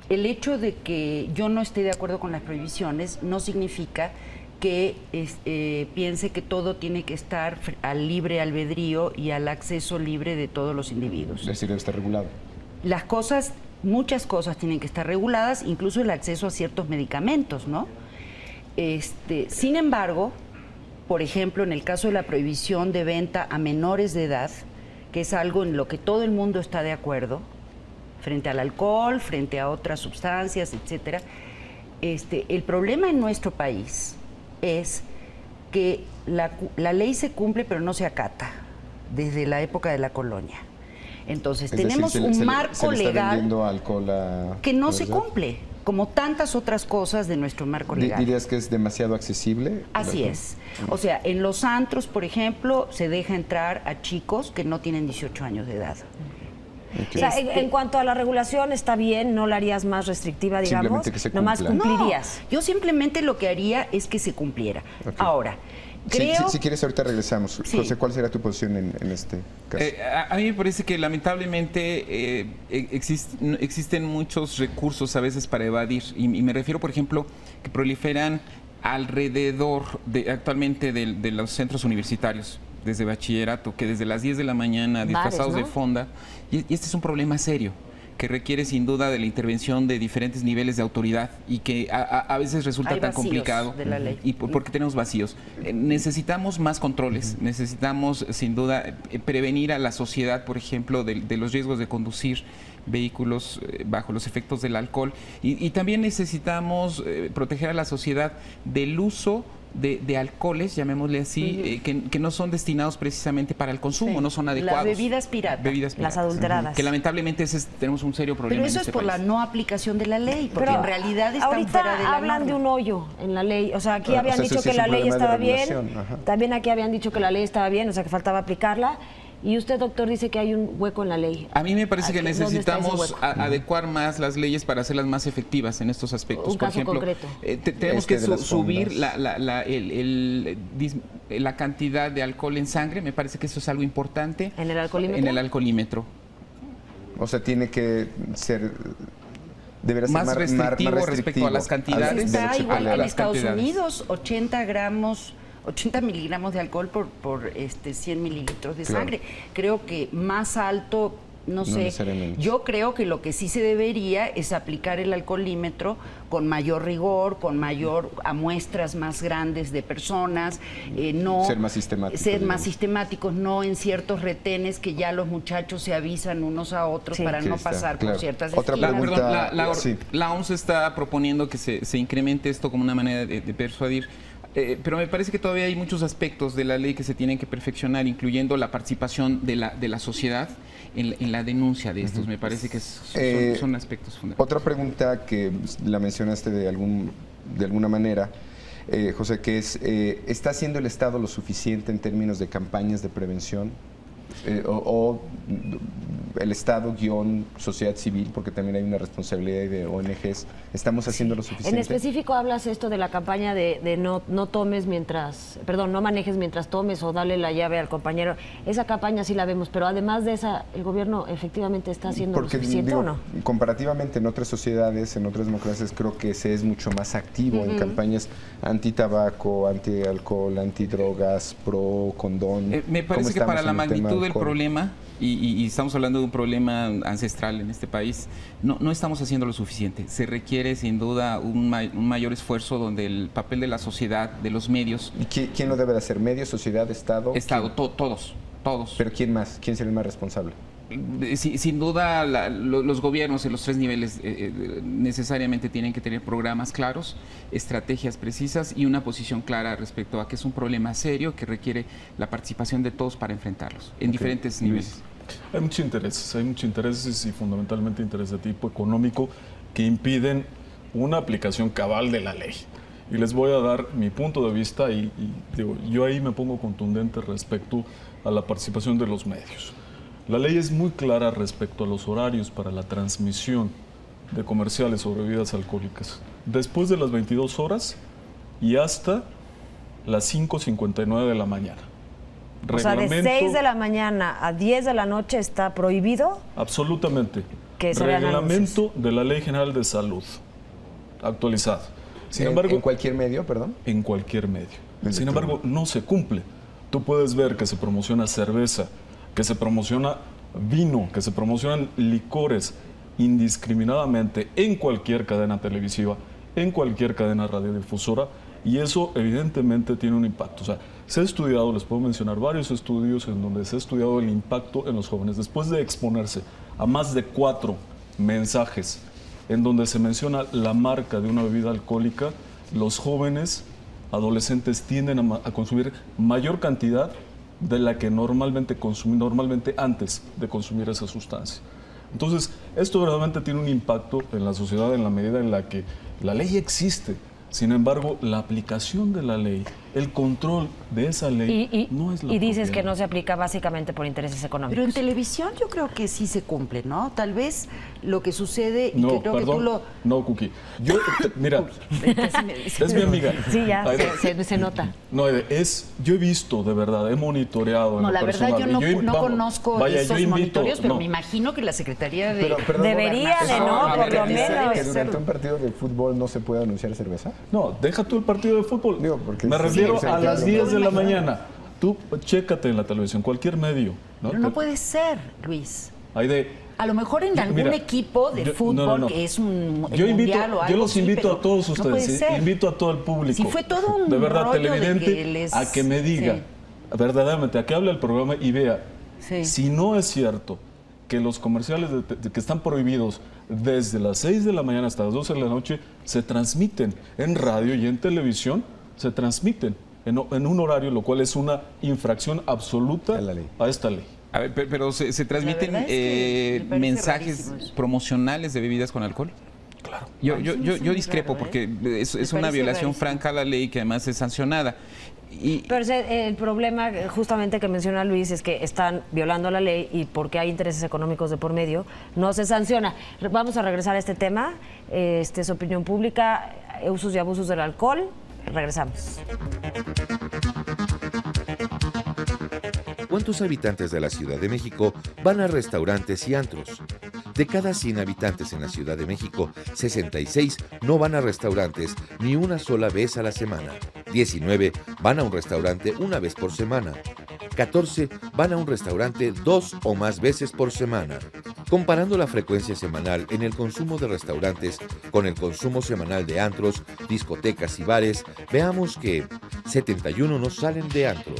el hecho de que yo no esté de acuerdo con las prohibiciones no significa que piense que todo tiene que estar al libre albedrío y al acceso libre de todos los individuos. Es decir, debe estar regulado. Muchas cosas tienen que estar reguladas, incluso el acceso a ciertos medicamentos, ¿no? Sin embargo, por ejemplo, en el caso de la prohibición de venta a menores de edad, que es algo en lo que todo el mundo está de acuerdo, frente al alcohol, frente a otras sustancias, etcétera, el problema en nuestro país es que la ley se cumple pero no se acata desde la época de la colonia. Entonces, tenemos un marco legal que no se cumple, como tantas otras cosas de nuestro marco legal. ¿Dirías que es demasiado accesible? Así es. O sea, en los antros, por ejemplo, se deja entrar a chicos que no tienen 18 años de edad. Okay. O sea, en cuanto a la regulación, está bien, no la harías más restrictiva, digamos, nomás cumplirías. No, yo simplemente lo que haría es que se cumpliera. Okay. Ahora, creo... Si quieres, ahorita regresamos. Sí. José, ¿cuál será tu posición en este caso? A mí me parece que lamentablemente existen muchos recursos a veces para evadir, y me refiero, por ejemplo, que proliferan alrededor actualmente de los centros universitarios, desde bachillerato, que desde las 10 de la mañana, disfrazados de fonda, y este es un problema serio, que requiere sin duda de la intervención de diferentes niveles de autoridad y que a veces resulta tan complicado. De la ley. Y porque tenemos vacíos. Necesitamos más controles, necesitamos sin duda prevenir a la sociedad, por ejemplo, de los riesgos de conducir vehículos bajo los efectos del alcohol, y también necesitamos proteger a la sociedad del uso de alcoholes, llamémosle así, que no son destinados precisamente para el consumo, no son adecuados. Las bebidas piratas. Las adulteradas. Que lamentablemente tenemos un serio problema. Pero eso es por la no aplicación de la ley, porque en realidad están fuera de la hablan norma. De un hoyo en la ley. O sea, aquí habían dicho que la ley estaba bien, también aquí habían dicho que la ley estaba bien, o sea, que faltaba aplicarla. Y usted, doctor, dice que hay un hueco en la ley. A mí me parece que ¿Dónde está ese necesitamos hueco? adecuar más las leyes para hacerlas más efectivas en estos aspectos. Un Por caso ejemplo, concreto. Tenemos que de las subir fondas. la cantidad de alcohol en sangre. Me parece que eso es algo importante. ¿En el alcoholímetro? En el alcoholímetro. O sea, tiene que ser... Debería ser Más restrictivo respecto a las cantidades. Está igual que en las Estados cantidades. Unidos, 80 miligramos de alcohol por 100 mililitros de Claro. sangre. Creo que más alto, no sé. necesariamente. Yo creo que lo que sí se debería es aplicar el alcoholímetro con mayor rigor, a muestras más grandes de personas, no Ser más sistemáticos, ser más digamos. sistemáticos, no en ciertos retenes que ya los muchachos se avisan unos a otros Sí. para Sí, no está, pasar claro. por ciertas Otra esquinas. pregunta. Perdón, Sí. la OMS está proponiendo que se incremente esto como una manera de persuadir. Pero me parece que todavía hay muchos aspectos de la ley que se tienen que perfeccionar, incluyendo la participación de la sociedad en la denuncia de estos. Me parece que son aspectos fundamentales. Otra pregunta que la mencionaste de alguna manera, José, que es, ¿está haciendo el Estado lo suficiente en términos de campañas de prevención? O el Estado sociedad civil, porque también hay una responsabilidad de ONGs, ¿estamos haciendo lo suficiente? En específico hablas esto de la campaña de no manejes mientras tomes o dale la llave al compañero. Esa campaña sí la vemos, pero además de esa, ¿el gobierno efectivamente está haciendo lo suficiente o no? Comparativamente en otras sociedades, en otras democracias, creo que se es mucho más activo en campañas anti-tabaco, anti-alcohol, anti-drogas, pro-condón. Me ¿Cómo parece que estamos para la en el tema magnitud del alcohol? problema, y estamos hablando de un problema ancestral en este país, no estamos haciendo lo suficiente. Se requiere sin duda un mayor esfuerzo donde el papel de la sociedad, de los medios... ¿Y quién lo debe de hacer? ¿Medios, sociedad, Estado? Estado, todos. ¿Pero quién más? ¿Quién sería el más responsable? Sin duda los gobiernos en los tres niveles necesariamente tienen que tener programas claros, estrategias precisas y una posición clara respecto a que es un problema serio que requiere la participación de todos para enfrentarlos en diferentes niveles. Hay muchos intereses y fundamentalmente intereses de tipo económico que impiden una aplicación cabal de la ley. Y les voy a dar mi punto de vista y digo, yo ahí me pongo contundente respecto a la participación de los medios. La ley es muy clara respecto a los horarios para la transmisión de comerciales sobre bebidas alcohólicas. Después de las 22 horas y hasta las 5:59 de la mañana. O sea, de 6 de la mañana a 10 de la noche está prohibido. Absolutamente. Que se vean Reglamento de la Ley General de Salud, actualizado. Sin embargo, ¿En cualquier medio, perdón? En cualquier medio. Sin embargo, no se cumple. Tú puedes ver que se promociona cerveza, que se promociona vino, que se promocionan licores indiscriminadamente en cualquier cadena televisiva, en cualquier cadena radiodifusora, y eso evidentemente tiene un impacto. O sea, se ha estudiado, les puedo mencionar varios estudios en donde se ha estudiado el impacto en los jóvenes. Después de exponerse a más de 4 mensajes en donde se menciona la marca de una bebida alcohólica, los jóvenes adolescentes tienden a consumir mayor cantidad de la que normalmente antes de consumir esa sustancia. Entonces, esto verdaderamente tiene un impacto en la sociedad en la medida en la que la ley existe. Sin embargo, la aplicación de la ley, el control de esa ley no es la Y dices apropiada. que no se aplica básicamente por intereses económicos. Pero en televisión yo creo que sí se cumple, ¿no? Tal vez lo que sucede y No, que creo perdón, que tú lo... no, Cookie. Mira, es mi amiga. Sí, ya, Aide, se nota. No, Aide, yo he visto, de verdad, he monitoreado en No, lo la verdad personal, yo y no vamos, conozco vaya, esos yo invito- monitorios, pero no. me imagino que la Secretaría de... Perdón, Debería de, ¿no? Por lo menos. ¿Que durante un partido de fútbol no se puede anunciar cerveza? No, deja tú el partido de fútbol. Me sí, refiero sí, a sí, las yo 10 de la me imagino. mañana. Tú chécate en la televisión, cualquier medio. Pero no puede ser, Luis. Aide, A lo mejor en algún mira, equipo de fútbol que es un yo invito, mundial o algo yo los así, invito pero a todos no ustedes, puede ser. invito a todo el público. Si fue todo un de verdad rollo de televidente que les- a que me diga Sí. verdaderamente a que hable el programa y vea Sí. si no es cierto que los comerciales que están prohibidos desde las 6 de la mañana hasta las 12 de la noche se transmiten en radio y en televisión, se transmiten en un horario, lo cual es una infracción absoluta a esta ley. A ver, pero se transmiten verdad es que me parece mensajes rarísimo eso. promocionales de bebidas con alcohol. Claro. Yo discrepo porque es una parece violación rarísimo. franca a la ley que además es sancionada. Pero el problema justamente que menciona Luis es que están violando la ley y porque hay intereses económicos de por medio, no se sanciona. Vamos a regresar a este tema. Es opinión pública, usos y abusos del alcohol. Regresamos. ¿Cuántos habitantes de la Ciudad de México van a restaurantes y antros? De cada 100 habitantes en la Ciudad de México, 66 no van a restaurantes ni una sola vez a la semana. 19 van a un restaurante una vez por semana. 14 van a un restaurante 2 o más veces por semana. Comparando la frecuencia semanal en el consumo de restaurantes con el consumo semanal de antros, discotecas y bares, veamos que 71 no salen de antro,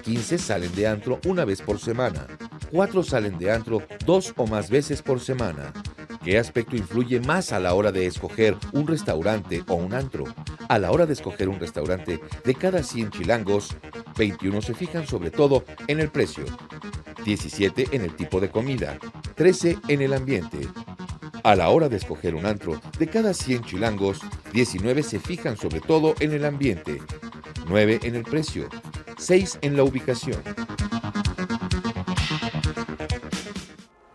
15 salen de antro una vez por semana, 4 salen de antro 2 o más veces por semana. ¿Qué aspecto influye más a la hora de escoger un restaurante o un antro? A la hora de escoger un restaurante, de cada 100 chilangos, 21 se fijan sobre todo en el precio, 17 en el tipo de comida, 13 en el ambiente. A la hora de escoger un antro, de cada 100 chilangos, 19 se fijan sobre todo en el ambiente, 9 en el precio, 6 en la ubicación.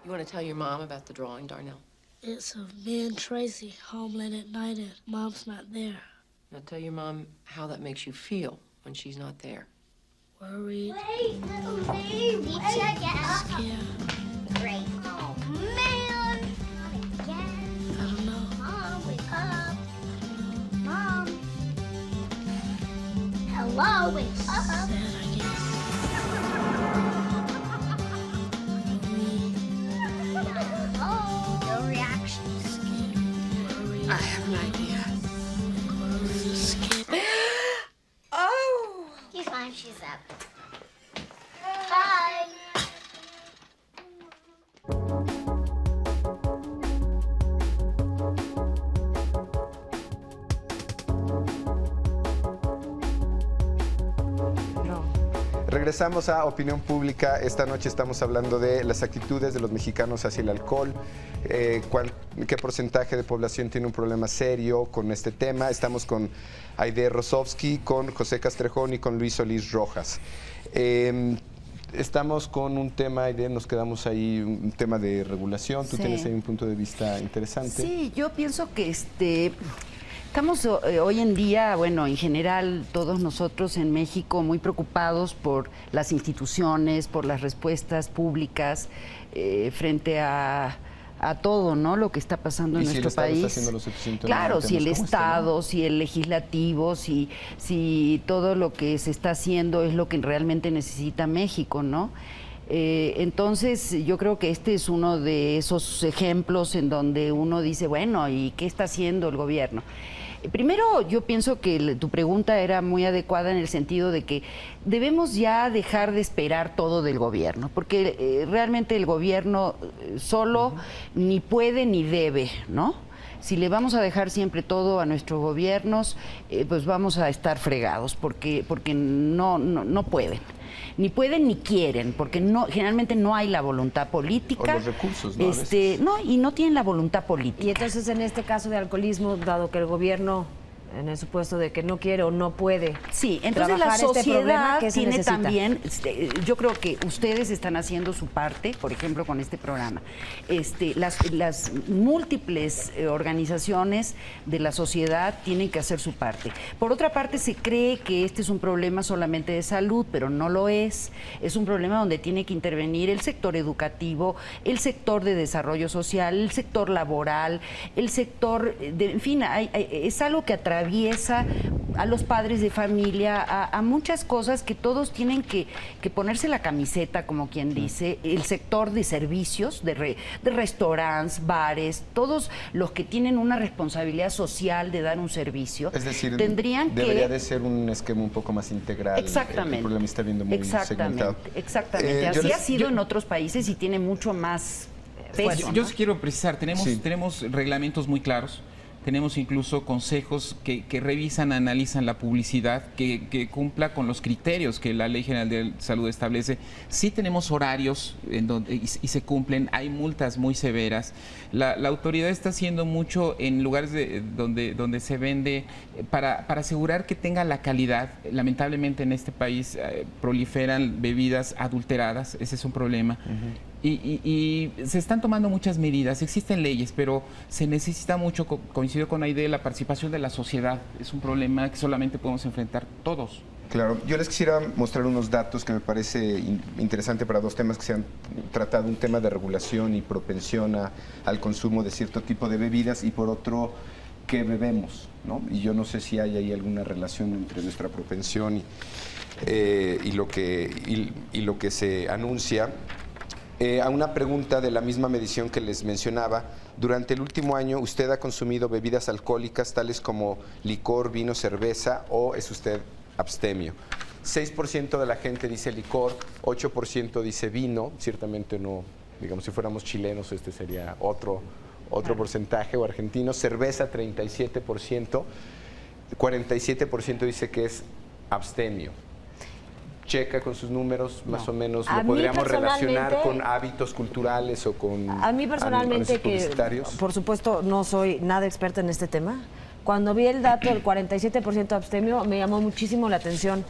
You want to tell your mom about the drawing, Darnell? It's of me and Tracy home late at night and Mom's not there. Now tell your mom how that makes you feel when she's not there. Worried. Wait, little baby. Check it out. Scared. Great. Oh, man. Again. I don't know. Mom, wake up. Mom. Hello, wake up. Sad, I guess. Oh, no reaction. Scared. Worried. I have an idea. Worried. Scared. Oh. She's fine. She's up. Bye. Regresamos a Opinión Pública. Esta noche estamos hablando de las actitudes de los mexicanos hacia el alcohol, qué porcentaje de población tiene un problema serio con este tema. Estamos con Aide Rosovsky, con José Castrejón y con Luis Solís Rojas. Estamos con un tema, Aide, nos quedamos ahí, un tema de regulación. Tú tienes ahí un punto de vista interesante. Sí, yo pienso que estamos hoy en día, bueno, en general, todos nosotros en México muy preocupados por las instituciones, por las respuestas públicas frente a todo, ¿no? Lo que está pasando en nuestro país. Está haciendo lo suficiente. Claro, si el Estado, si el legislativo, si todo lo que se está haciendo es lo que realmente necesita México, ¿no? Entonces yo creo que este es uno de esos ejemplos en donde uno dice, bueno, ¿y qué está haciendo el gobierno? Primero, yo pienso que tu pregunta era muy adecuada en el sentido de que debemos ya dejar de esperar todo del gobierno, porque realmente el gobierno solo ni puede ni debe, ¿no? Si le vamos a dejar siempre todo a nuestros gobiernos, pues vamos a estar fregados, porque no pueden. Ni pueden ni quieren, porque generalmente no hay la voluntad política. O los recursos, ¿no? Y no tienen la voluntad política. Y entonces en este caso de alcoholismo, dado que el gobierno, en el supuesto de que no quiere o no puede, sí, entonces la sociedad este problema, ¿qué se tiene necesita? también, yo creo que ustedes están haciendo su parte, por ejemplo, con este programa. Las múltiples organizaciones de la sociedad tienen que hacer su parte. Por otra parte, se cree que este es un problema solamente de salud, pero no lo es. Es un problema donde tiene que intervenir el sector educativo, el sector de desarrollo social, el sector laboral, el sector, en fin, es algo que atraviesa a los padres de familia, a muchas cosas que todos tienen que ponerse la camiseta, como quien dice, el sector de servicios, de restaurantes, bares, todos los que tienen una responsabilidad social de dar un servicio. Es decir, debería de ser un esquema un poco más integral. Exactamente. El problema está viendo muy segmentado. Exactamente. Así ha sido en otros países y tiene mucho más peso. Yo quiero precisar, tenemos reglamentos muy claros. tenemos incluso consejos que revisan, analizan la publicidad, que cumpla con los criterios que la Ley General de Salud establece. Sí tenemos horarios en donde, y se cumplen, hay multas muy severas. La autoridad está haciendo mucho en lugares donde se vende para asegurar que tenga la calidad. Lamentablemente en este país proliferan bebidas adulteradas, ese es un problema. Y se están tomando muchas medidas, existen leyes, pero se necesita mucho, coincido con Aide, la participación de la sociedad. Es un problema que solamente podemos enfrentar todos. Claro, yo les quisiera mostrar unos datos que me parece interesante para dos temas que se han tratado, un tema de regulación y propensión al consumo de cierto tipo de bebidas y por otro, ¿qué bebemos? ¿No? Y yo no sé si hay ahí alguna relación entre nuestra propensión y lo que se anuncia. A una pregunta de la misma medición que les mencionaba, durante el último año, ¿usted ha consumido bebidas alcohólicas tales como licor, vino, cerveza o es usted abstemio? 6% de la gente dice licor, 8% dice vino, ciertamente no, digamos, si fuéramos chilenos este sería otro porcentaje, o argentinos, cerveza 37%, 47% dice que es abstemio. Checa con sus números, más o menos lo podríamos relacionar con hábitos culturales o con a mí personalmente, que por supuesto no soy nada experta en este tema, cuando vi el dato del 47% abstemio me llamó muchísimo la atención.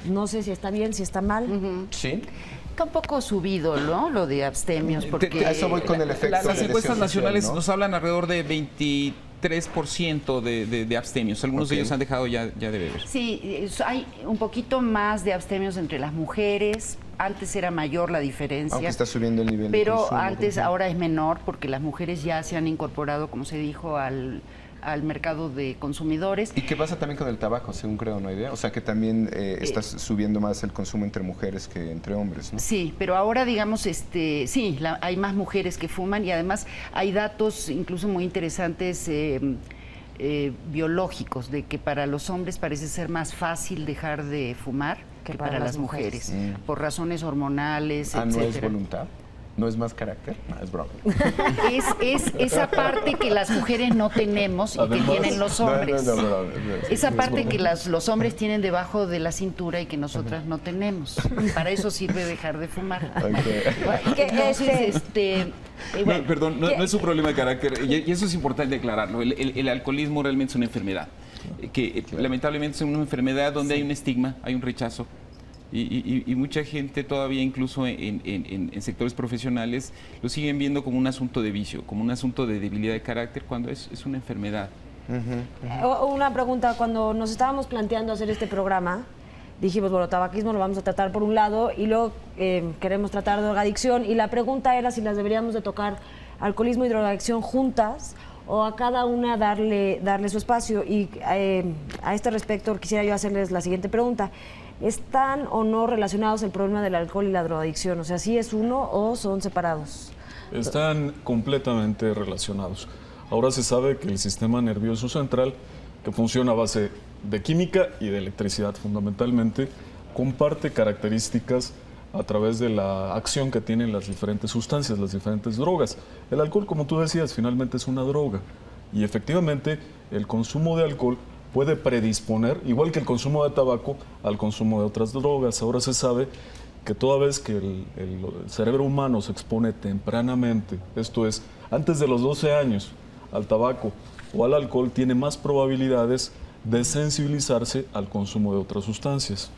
No sé si está bien, si está mal. ¿Sí? Está un poco subido, ¿no? Lo de abstemios, porque a eso voy con el efecto. Las encuestas nacionales, ¿no? nos hablan alrededor de 23% de abstemios. Algunos de ellos han dejado ya de beber. Sí, hay un poquito más de abstemios entre las mujeres. Antes era mayor la diferencia. Aunque está subiendo el nivel de pero consumo, antes, ahora es menor, porque las mujeres ya se han incorporado, como se dijo, al mercado de consumidores. ¿Y qué pasa también con el tabaco, según creo, no idea? O sea que también está subiendo más el consumo entre mujeres que entre hombres, ¿no? Sí, pero ahora digamos, sí, hay más mujeres que fuman y además hay datos incluso muy interesantes biológicos de que para los hombres parece ser más fácil dejar de fumar que para las mujeres, por razones hormonales, etcétera. ¿No es voluntad? ¿No es más carácter? No, es broma. Es esa parte que las mujeres no tenemos y que tienen los hombres. Esa parte que los hombres tienen debajo de la cintura y que nosotras no tenemos. Para eso sirve dejar de fumar. Entonces, bueno, perdón, no es un problema de carácter, y eso es importante declararlo. El alcoholismo realmente es una enfermedad, que lamentablemente es una enfermedad donde hay un estigma, hay un rechazo. Y mucha gente todavía, incluso en sectores profesionales, lo siguen viendo como un asunto de vicio, como un asunto de debilidad de carácter, cuando es una enfermedad. Una pregunta, cuando nos estábamos planteando hacer este programa, dijimos, bueno, tabaquismo lo vamos a tratar por un lado y luego queremos tratar drogadicción, y la pregunta era si las deberíamos de tocar alcoholismo y drogadicción juntas o a cada una darle su espacio. Y a este respecto quisiera yo hacerles la siguiente pregunta. ¿Están o no relacionados el problema del alcohol y la drogadicción? O sea, ¿sí es uno o son separados? Están completamente relacionados. Ahora se sabe que el sistema nervioso central, que funciona a base de química y de electricidad fundamentalmente, comparte características a través de la acción que tienen las diferentes sustancias, las diferentes drogas. El alcohol, como tú decías, finalmente es una droga. Y efectivamente, el consumo de alcohol puede predisponer, igual que el consumo de tabaco, al consumo de otras drogas. Ahora se sabe que toda vez que el cerebro humano se expone tempranamente, esto es, antes de los 12 años, al tabaco o al alcohol, tiene más probabilidades de sensibilizarse al consumo de otras sustancias.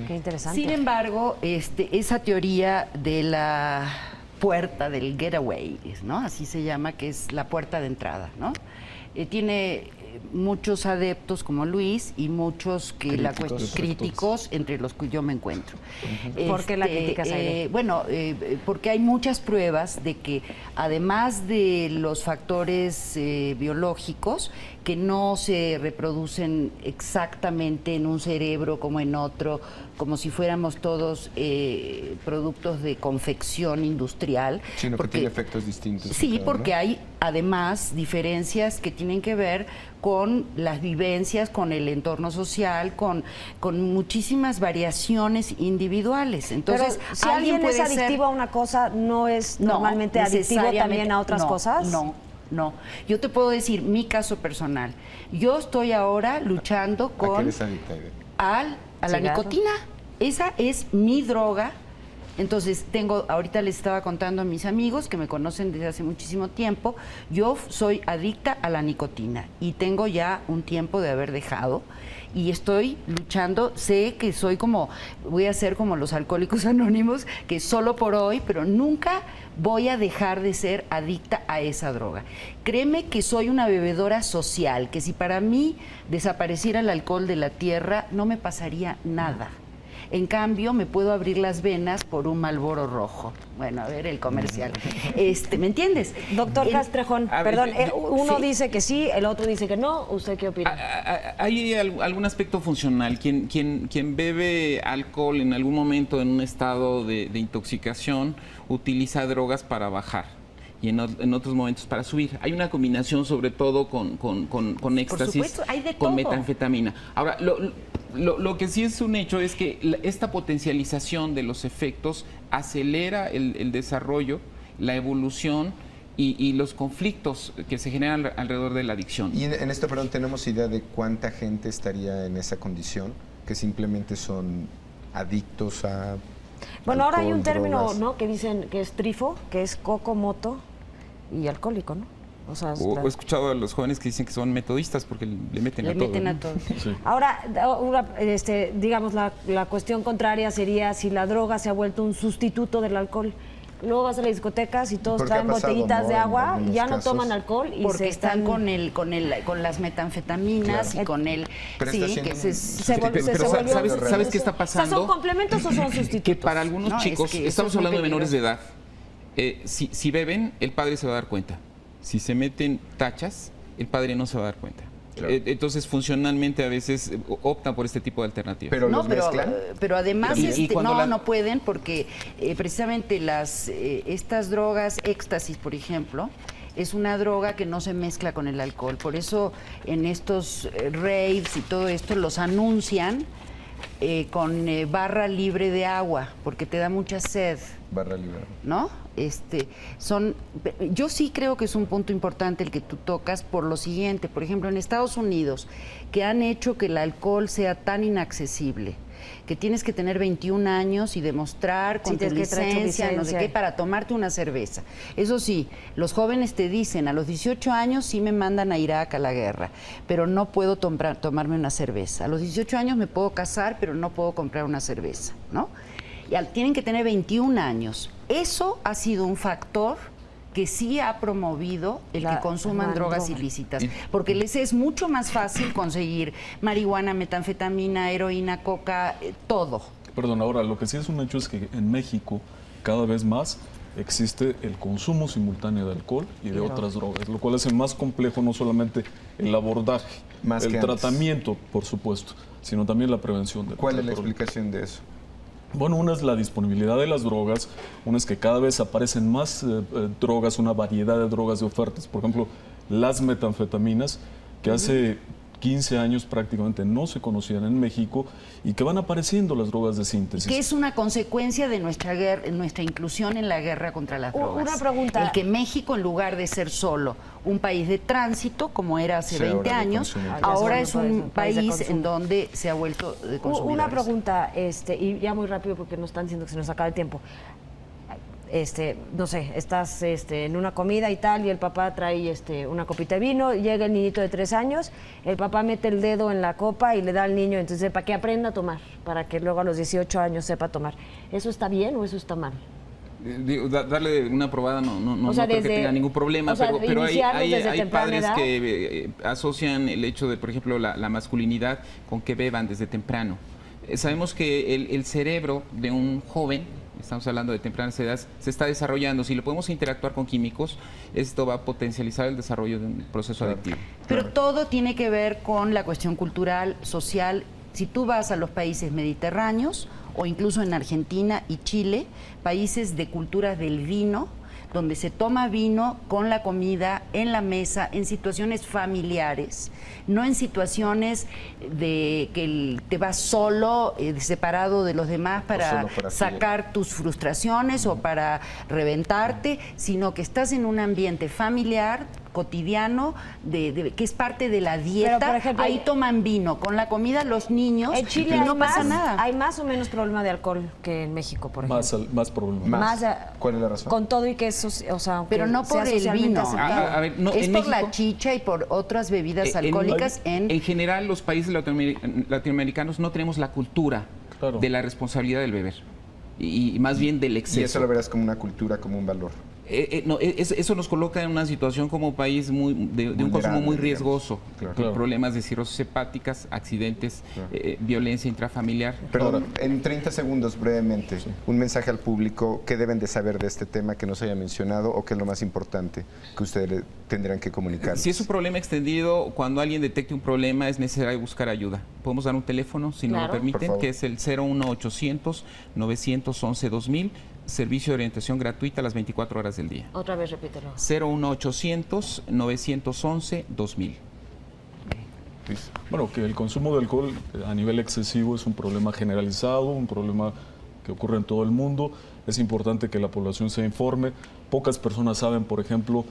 Qué interesante. Sin embargo, esa teoría de la puerta del getaway, ¿no? Así se llama, que es la puerta de entrada, ¿no? Tiene muchos adeptos como Luis y muchos críticos, entre los que yo me encuentro. ¿Por qué la crítica, Aide? Bueno, porque hay muchas pruebas de que además de los factores biológicos que no se reproducen exactamente en un cerebro como en otro, como si fuéramos todos productos de confección industrial. Sino que tiene efectos distintos. Sí, porque hay además diferencias que tienen que ver con las vivencias, con el entorno social, con muchísimas variaciones individuales. Entonces, pero si alguien es adictivo a una cosa, ¿no es normalmente adictivo también a otras cosas? No. no. Yo te puedo decir mi caso personal. Yo estoy ahora luchando ¿A qué con eres adicta? a la Cigarro. nicotina. Esa es mi droga. Entonces, ahorita les estaba contando a mis amigos que me conocen desde hace muchísimo tiempo, yo soy adicta a la nicotina y tengo ya un tiempo de haber dejado y estoy luchando, sé que voy a ser como los alcohólicos anónimos, que solo por hoy, pero nunca voy a dejar de ser adicta a esa droga. Créeme que soy una bebedora social, que si para mí desapareciera el alcohol de la tierra, no me pasaría nada. En cambio, me puedo abrir las venas por un Marlboro rojo. Bueno, a ver el comercial. ¿Me entiendes? Doctor Castrejón, perdón, uno sí. dice que sí, el otro dice que no. ¿Usted qué opina? Hay algún aspecto funcional. Quien bebe alcohol en algún momento en un estado de intoxicación utiliza drogas para bajar y en otros momentos para subir. Hay una combinación sobre todo con éxtasis, por supuesto, hay de con todo. metanfetamina. Ahora, lo que sí es un hecho es que esta potencialización de los efectos acelera el desarrollo, la evolución y los conflictos que se generan alrededor de la adicción. Y en esto, perdón, ¿tenemos idea de cuánta gente estaría en esa condición? Que simplemente son adictos a Bueno, ahora hay un alcohol, término, drogas. ¿no?, que dicen que es trifo, que es coco, moto y alcohólico, ¿no? O sea, He escuchado a los jóvenes que dicen que son metodistas porque le meten a todo. Le meten a ¿no? todo. Sí. Ahora, digamos, la cuestión contraria sería si la droga se ha vuelto un sustituto del alcohol. Luego vas a las discotecas y todos Porque ha traen pasado, botellitas ¿no? de agua, En ya algunos no casos. toman alcohol y porque se están con las metanfetaminas Claro. y con el Pero sí, está que siendo se Pero volvió- ¿sabes qué está pasando? O sea, ¿son complementos o son sustitutos? Que para algunos No, es chicos, que eso estamos es muy hablando de menores peligroso. de edad, si beben, el padre se va a dar cuenta. Si se meten tachas, el padre no se va a dar cuenta. Claro. Entonces, funcionalmente, a veces optan por este tipo de alternativas. Pero No, los mezclan. pero además Y cuando no pueden porque precisamente estas drogas, éxtasis, por ejemplo, es una droga que no se mezcla con el alcohol. Por eso en estos raves y todo esto los anuncian con barra libre de agua, porque te da mucha sed. Barra libre. ¿No? Yo sí creo que es un punto importante el que tú tocas por lo siguiente. Por ejemplo, en Estados Unidos, que han hecho que el alcohol sea tan inaccesible, que tienes que tener 21 años y demostrar con Sí, tu tienes que traer tu licencia, no sé licencia. qué, para tomarte una cerveza. Eso sí, los jóvenes te dicen, a los 18 años sí me mandan a Irak a la guerra, pero no puedo tomarme una cerveza. A los 18 años me puedo casar, pero no puedo comprar una cerveza, ¿no? Tienen que tener 21 años. Eso ha sido un factor que sí ha promovido el que consuman drogas ilícitas, porque les es mucho más fácil conseguir marihuana, metanfetamina, heroína, coca, todo. Perdón, ahora lo que sí es un hecho es que en México cada vez más existe el consumo simultáneo de alcohol y de otras drogas, lo cual hace más complejo no solamente el abordaje, Más el que antes. tratamiento, por supuesto, sino también la prevención. ¿Cuál es la explicación de eso? Bueno, una es la disponibilidad de las drogas, una es que cada vez aparecen más drogas, una variedad de drogas de ofertas. Por ejemplo, las metanfetaminas, que hace 15 años prácticamente no se conocían en México y que van apareciendo las drogas de síntesis. Que es una consecuencia de nuestra inclusión en la guerra contra las drogas. Una pregunta. El que México, en lugar de ser solo un país de tránsito, como era hace Sí, 20 ahora de años, consumo. ahora Ya es somos un un país de país consumo. en donde se ha vuelto de consumidores. Una pregunta, y ya muy rápido porque nos están diciendo que se nos acaba el tiempo. No sé, estás en una comida y tal, y el papá trae una copita de vino, llega el niñito de 3 años, el papá mete el dedo en la copa y le da al niño, entonces para que aprenda a tomar, para que luego a los 18 años sepa tomar. ¿Eso está bien o eso está mal? Darle una probada no O sea, creo que tenga ningún problema, o sea, pero iniciarlos desde hay temprana padres edad. que asocian el hecho de, por ejemplo, la masculinidad con que beban desde temprano. Sabemos que el cerebro de un joven, estamos hablando de tempranas edades, se está desarrollando. Si lo podemos interactuar con químicos, esto va a potencializar el desarrollo de un proceso adictivo. Pero todo tiene que ver con la cuestión cultural, social. Si tú vas a los países mediterráneos o incluso en Argentina y Chile, países de culturas del vino, donde se toma vino con la comida en la mesa, en situaciones familiares, no en situaciones de que te vas solo, separado de los demás para sacar tus frustraciones o para reventarte, sino que estás en un ambiente familiar cotidiano, que es parte de la dieta. Pero, por ejemplo, ahí toman vino. Con la comida los niños en Chile no pasa nada. Hay más o menos problema de alcohol que en México, por ejemplo. Más problemas. ¿Cuál es la razón? Con todo y que eso, o sea, pero no por el vino. Es por la chicha y por otras bebidas alcohólicas. En general, los países latinoamericanos no tenemos la cultura de la responsabilidad del beber. Y más bien del exceso. Y eso lo verás como una cultura, como un valor. Eso nos coloca en una situación como país de un consumo muy riesgoso. Problemas de cirrosis hepáticas, accidentes, violencia intrafamiliar. Perdón, en 30 segundos, brevemente, un mensaje al público. ¿Qué deben de saber de este tema que nos haya mencionado o qué es lo más importante que ustedes le tendrán que comunicar? Si es un problema extendido, cuando alguien detecte un problema es necesario buscar ayuda. Podemos dar un teléfono, si nos lo permiten, que es el 01800-911-2000. Servicio de orientación gratuita a las 24 horas del día. Otra vez repítelo. 01800-911-2000. Bueno, que el consumo de alcohol a nivel excesivo es un problema generalizado, un problema que ocurre en todo el mundo. Es importante que la población se informe. Pocas personas saben, por ejemplo,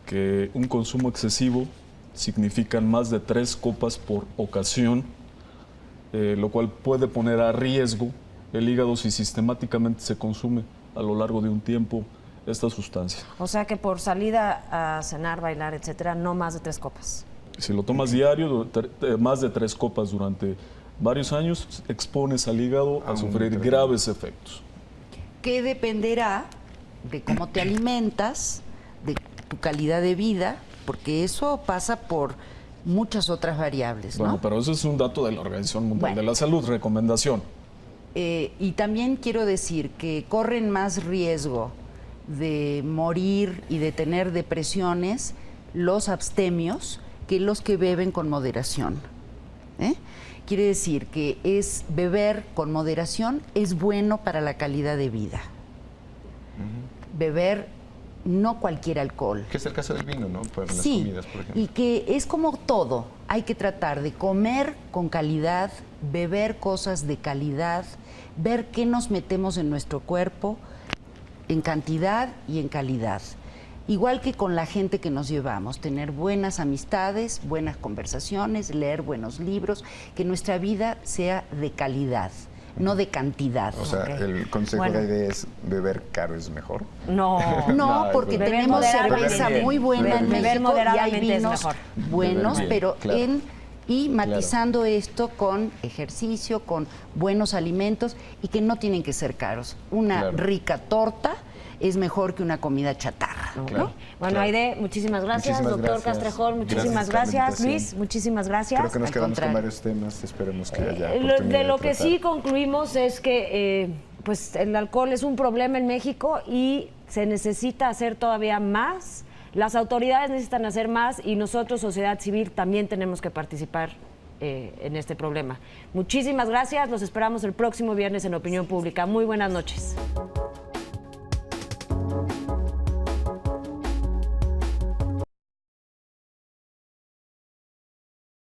que un consumo excesivo significa más de 3 copas por ocasión, lo cual puede poner a riesgo el hígado si sistemáticamente se consume a lo largo de un tiempo esta sustancia. O sea que por salida a cenar, bailar, etcétera, no más de 3 copas. Si lo tomas diario, más de 3 copas durante varios años, expones al hígado a sufrir graves efectos. Que dependerá de cómo te alimentas, de tu calidad de vida, porque eso pasa por muchas otras variables, ¿no? Bueno, pero eso es un dato de la Organización Mundial de la Salud, recomendación. Y también quiero decir que corren más riesgo de morir y de tener depresiones los abstemios que los que beben con moderación. Quiere decir que beber con moderación es bueno para la calidad de vida. Beber no cualquier alcohol. Que es el caso del vino, ¿no? Para las comidas, por ejemplo. Y que es como todo. Hay que tratar de comer con calidad, beber cosas de calidad, ver qué nos metemos en nuestro cuerpo en cantidad y en calidad. Igual que con la gente que nos llevamos, tener buenas amistades, buenas conversaciones, leer buenos libros, que nuestra vida sea de calidad, no de cantidad. O sea, el consejo de Aide es beber caro es mejor. No, porque tenemos cerveza muy buena en México y hay vinos buenos, pero y matizando esto con ejercicio, con buenos alimentos y que no tienen que ser caros. Una rica torta es mejor que una comida chatarra. Bueno, Aide, muchísimas gracias. Doctor Castrejón, muchísimas gracias. Luis, muchísimas gracias. Creo que nos quedamos con varios temas. Esperemos que haya de lo que sí concluimos es que pues el alcohol es un problema en México y se necesita hacer todavía más. Las autoridades necesitan hacer más y nosotros, sociedad civil, también tenemos que participar en este problema. Muchísimas gracias. Los esperamos el próximo viernes en Opinión Pública. Muy buenas noches.